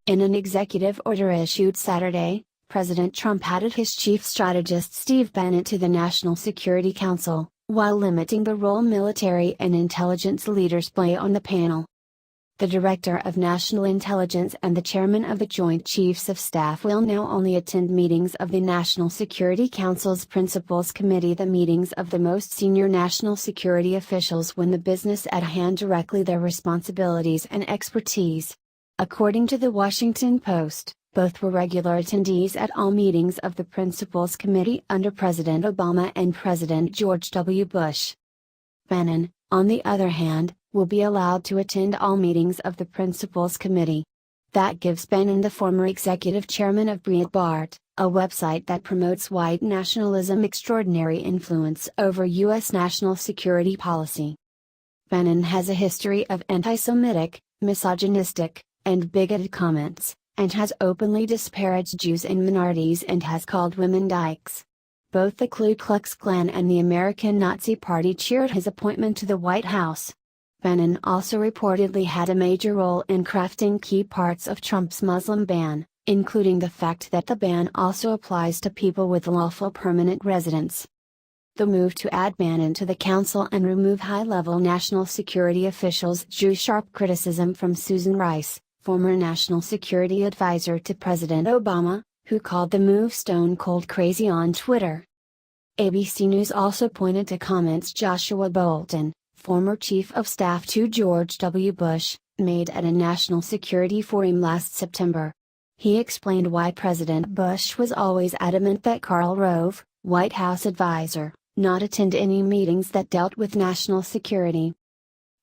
In an executive order issued Saturday, President Trump added his chief strategist Steve Bannon to the National Security Council, while limiting the role military and intelligence leaders play on the panel. The Director of National Intelligence and the Chairman of the Joint Chiefs of Staff will now only attend meetings of the National Security Council's Principals Committee, the meetings of the most senior national security officials when the business at hand directly their responsibilities and expertise. According to the Washington Post, both were regular attendees at all meetings of the Principals Committee under President Obama and President George W. Bush. Bannon, on the other hand, will be allowed to attend all meetings of the Principals Committee. That gives Bannon the former executive chairman of Breitbart, a website that promotes white nationalism, extraordinary influence over U.S. national security policy. Bannon has a history of anti-Semitic, misogynistic, and bigoted comments, and has openly disparaged Jews and minorities and has called women dykes. Both the Ku Klux Klan and the American Nazi Party cheered his appointment to the White House. Bannon also reportedly had a major role in crafting key parts of Trump's Muslim ban, including the fact that the ban also applies to people with lawful permanent residence. The move to add Bannon to the council and remove high-level national security officials drew sharp criticism from Susan Rice, former national security advisor to President Obama, who called the move stone-cold crazy on Twitter. ABC News also pointed to comments Joshua Bolten, former chief of staff to George W. Bush, made at a national security forum last September. He explained why President Bush was always adamant that Karl Rove, White House advisor, not attend any meetings that dealt with national security.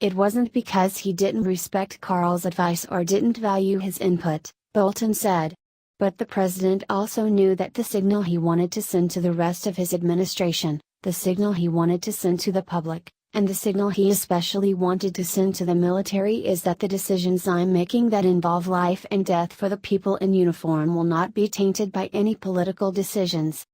It wasn't because he didn't respect Karl's advice or didn't value his input, Bolton said. But the president also knew that the signal he wanted to send to the rest of his administration, the signal he wanted to send to the public, and the signal he especially wanted to send to the military is that the decisions I'm making that involve life and death for the people in uniform will not be tainted by any political decisions.